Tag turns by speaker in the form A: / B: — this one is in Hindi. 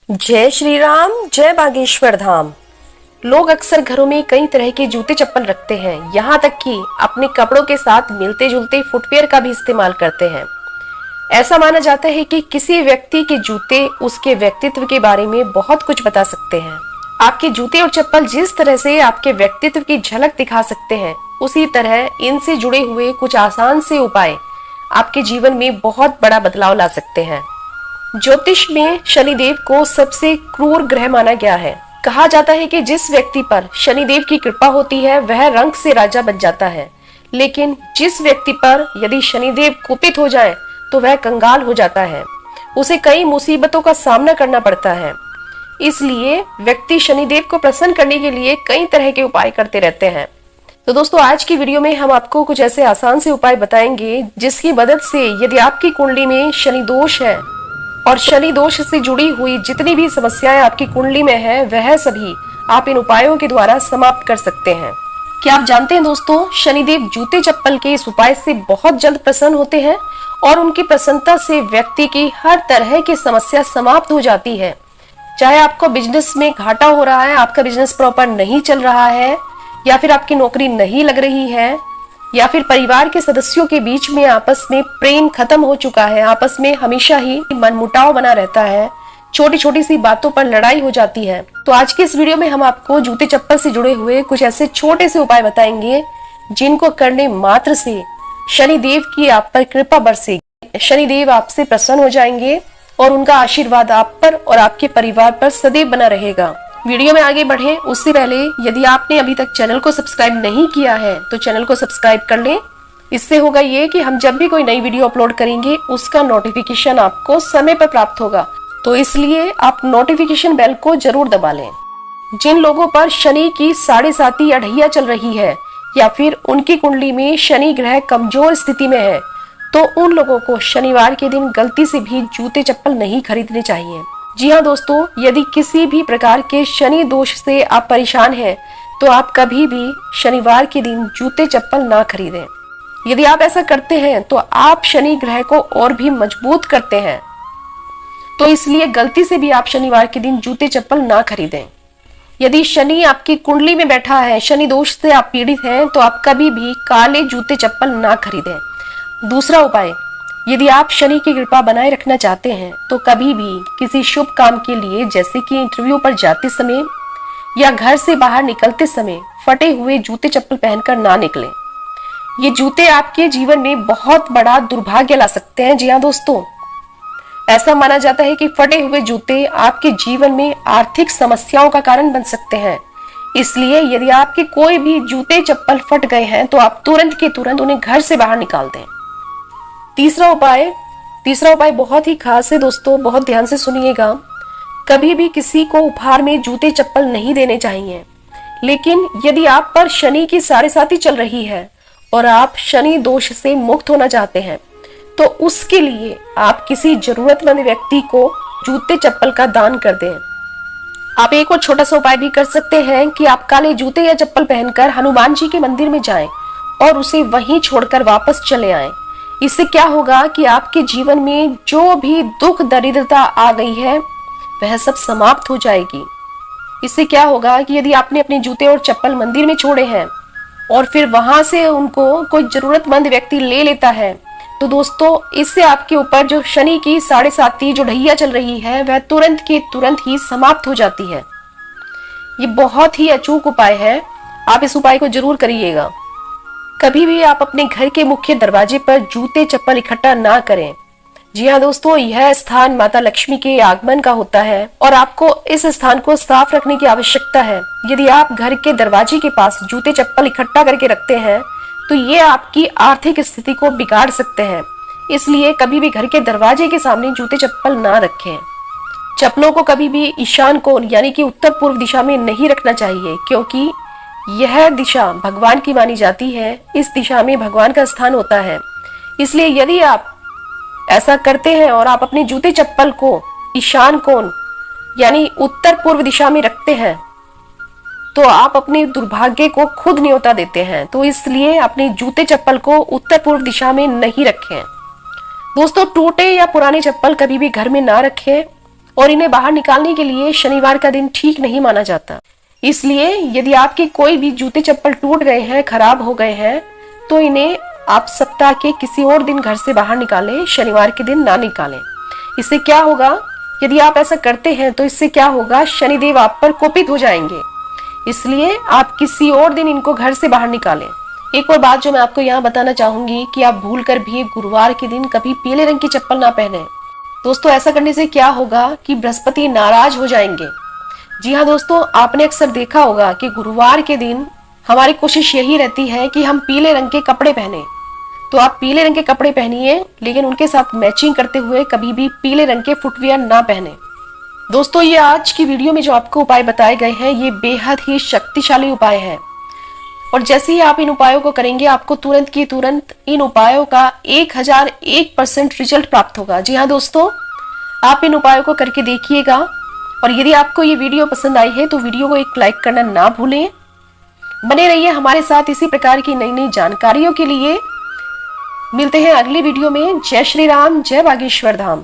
A: जय श्री राम, जय बागेश्वर धाम। लोग अक्सर घरों में कई तरह के जूते चप्पल रखते हैं, यहाँ तक कि अपने कपड़ों के साथ मिलते जुलते फुटवियर का भी इस्तेमाल करते हैं। ऐसा माना जाता है कि किसी व्यक्ति के जूते उसके व्यक्तित्व के बारे में बहुत कुछ बता सकते हैं। आपके जूते और चप्पल जिस तरह से आपके व्यक्तित्व की झलक दिखा सकते हैं, उसी तरह इनसे जुड़े हुए कुछ आसान से उपाय आपके जीवन में बहुत बड़ा बदलाव ला सकते हैं। ज्योतिष में शनिदेव को सबसे क्रूर ग्रह माना गया है। कहा जाता है कि जिस व्यक्ति पर शनिदेव की कृपा होती है वह रंग से राजा बन जाता है, लेकिन जिस व्यक्ति पर यदि शनिदेव कुपित हो जाए तो वह कंगाल हो जाता है। उसे कई मुसीबतों का सामना करना पड़ता है। इसलिए व्यक्ति शनिदेव को प्रसन्न करने के लिए कई तरह के उपाय करते रहते हैं। तो दोस्तों, आज की वीडियो में हम आपको कुछ ऐसे आसान से उपाय बताएंगे जिसकी मदद से यदि आपकी कुंडली में शनि दोष है और शनि दोष से जुड़ी हुई जितनी भी समस्याएं आपकी कुंडली में है, वह सभी आप इन उपायों के द्वारा समाप्त कर सकते हैं। क्या आप जानते हैं दोस्तों, शनिदेव जूते चप्पल के इस उपाय से बहुत जल्द प्रसन्न होते हैं और उनकी प्रसन्नता से व्यक्ति की हर तरह की समस्या समाप्त हो जाती है। चाहे आपको बिजनेस में घाटा हो रहा है, आपका बिजनेस प्रॉपर नहीं चल रहा है, या फिर आपकी नौकरी नहीं लग रही है, या फिर परिवार के सदस्यों के बीच में आपस में प्रेम खत्म हो चुका है, आपस में हमेशा ही मनमुटाव बना रहता है, छोटी छोटी सी बातों पर लड़ाई हो जाती है। तो आज के इस वीडियो में हम आपको जूते चप्पल से जुड़े हुए कुछ ऐसे छोटे से उपाय बताएंगे जिनको करने मात्र से शनिदेव की आप पर कृपा बरसेगी। शनिदेव आपसे प्रसन्न हो जाएंगे और उनका आशीर्वाद आप पर और आपके परिवार पर सदैव बना रहेगा। वीडियो में आगे बढ़े उससे पहले यदि आपने अभी तक चैनल को सब्सक्राइब नहीं किया है तो चैनल को सब्सक्राइब कर लें। इससे होगा ये कि हम जब भी कोई नई वीडियो अपलोड करेंगे उसका नोटिफिकेशन आपको समय पर प्राप्त होगा, तो इसलिए आप नोटिफिकेशन बेल को जरूर दबा लें। जिन लोगों पर शनि की 7.5 या ढैया चल रही है या फिर उनकी कुंडली में शनि ग्रह कमजोर स्थिति में है, तो उन लोगों को शनिवार के दिन गलती से भी जूते चप्पल नहीं खरीदने चाहिए। जी हाँ दोस्तों, यदि किसी भी प्रकार के शनि दोष से आप परेशान हैं तो आप कभी भी शनिवार के दिन जूते चप्पल ना खरीदें। यदि आप ऐसा करते हैं तो आप शनि ग्रह को और भी मजबूत करते हैं, तो इसलिए गलती से भी आप शनिवार के दिन जूते चप्पल ना खरीदें। यदि शनि आपकी कुंडली में बैठा है, शनि दोष से आप पीड़ित हैं, तो आप कभी भी काले जूते चप्पल ना खरीदें। दूसरा उपाय, यदि आप शनि की कृपा बनाए रखना चाहते हैं तो कभी भी किसी शुभ काम के लिए, जैसे कि इंटरव्यू पर जाते समय या घर से बाहर निकलते समय, फटे हुए जूते चप्पल पहनकर ना निकलें। ये जूते आपके जीवन में बहुत बड़ा दुर्भाग्य ला सकते हैं। जी हाँ दोस्तों, ऐसा माना जाता है कि फटे हुए जूते आपके जीवन में आर्थिक समस्याओं का कारण बन सकते हैं। इसलिए यदि आपके कोई भी जूते चप्पल फट गए हैं तो आप तुरंत के तुरंत उन्हें घर से बाहर निकाल दें। तीसरा उपाय बहुत ही खास है दोस्तों, बहुत ध्यान से सुनिएगा। कभी भी किसी को उपहार में जूते चप्पल नहीं देने चाहिए, लेकिन यदि आप पर शनि की 7.5 चल रही है और आप शनि दोष से मुक्त होना चाहते हैं तो उसके लिए आप किसी जरूरतमंद व्यक्ति को जूते चप्पल का दान कर दें। आप एक और छोटा सा उपाय भी कर सकते हैं कि आप काले जूते या चप्पल पहनकर हनुमान जी के मंदिर में जाएं और उसे वहीं छोड़कर वापस चले आएं। इससे क्या होगा कि आपके जीवन में जो भी दुख दरिद्रता आ गई है वह सब समाप्त हो जाएगी। इससे क्या होगा कि यदि आपने अपने जूते और चप्पल मंदिर में छोड़े हैं और फिर वहां से उनको कोई जरूरतमंद व्यक्ति ले लेता है, तो दोस्तों इससे आपके ऊपर जो शनि की 7.5 जो ढैया चल रही है वह तुरंत के तुरंत ही समाप्त हो जाती है। ये बहुत ही अचूक उपाय है, आप इस उपाय को जरूर करिएगा। कभी भी आप अपने घर के मुख्य दरवाजे पर जूते चप्पल इकट्ठा ना करें। जी हाँ दोस्तों, यह स्थान माता लक्ष्मी के आगमन का होता है और आपको इस स्थान को साफ रखने की आवश्यकता है। यदि आप घर के दरवाजे के पास जूते चप्पल इकट्ठा करके रखते हैं तो ये आपकी आर्थिक स्थिति को बिगाड़ सकते हैं। इसलिए कभी भी घर के दरवाजे के सामने जूते चप्पल ना रखें। चप्पलों को कभी भी ईशान कोण यानी कि उत्तर पूर्व दिशा में नहीं रखना चाहिए, क्योंकि यह दिशा भगवान की मानी जाती है। इस दिशा में भगवान का स्थान होता है। इसलिए यदि आप ऐसा करते हैं और आप अपने जूते चप्पल को ईशान कोण यानी उत्तर पूर्व दिशा में रखते हैं तो आप अपने दुर्भाग्य को खुद न्योता देते हैं। तो इसलिए अपने जूते चप्पल को उत्तर पूर्व दिशा में नहीं रखें। दोस्तों, टूटे या पुराने चप्पल कभी भी घर में ना रखें। और इन्हें बाहर निकालने के लिए शनिवार का दिन ठीक नहीं माना जाता। इसलिए यदि आपके कोई भी जूते चप्पल टूट गए हैं, खराब हो गए हैं, तो इन्हें आप सप्ताह के किसी और दिन घर से बाहर निकालें, शनिवार के दिन ना निकालें। इससे क्या होगा, यदि आप ऐसा करते हैं तो इससे क्या होगा, शनिदेव आप पर कोपित हो जाएंगे। इसलिए आप किसी और दिन इनको घर से बाहर निकालें। एक और बात जो मैं आपको यहाँ बताना चाहूंगी कि आप भूलकर भी गुरुवार के दिन कभी पीले रंग की चप्पल ना पहने। दोस्तों, ऐसा करने से क्या होगा कि बृहस्पति नाराज हो जाएंगे। जी हाँ दोस्तों, आपने अक्सर देखा होगा कि गुरुवार के दिन हमारी कोशिश यही रहती है कि हम पीले रंग के कपड़े पहने। तो आप पीले रंग के कपड़े पहनिए, लेकिन उनके साथ मैचिंग करते हुए कभी भी पीले रंग के फुटवियर ना पहने। दोस्तों, ये आज की वीडियो में जो आपको उपाय बताए गए हैं, ये बेहद ही शक्तिशाली उपाय है। और जैसे ही आप इन उपायों को करेंगे, आपको तुरंत की तुरंत इन उपायों का 1001% रिजल्ट प्राप्त होगा। जी हाँ दोस्तों, आप इन उपायों को करके देखिएगा। और यदि आपको ये वीडियो पसंद आई है तो वीडियो को एक लाइक करना ना भूलें। बने रहिए हमारे साथ इसी प्रकार की नई नई जानकारियों के लिए। मिलते हैं अगली वीडियो में। जय श्री राम, जय बागेश्वर धाम।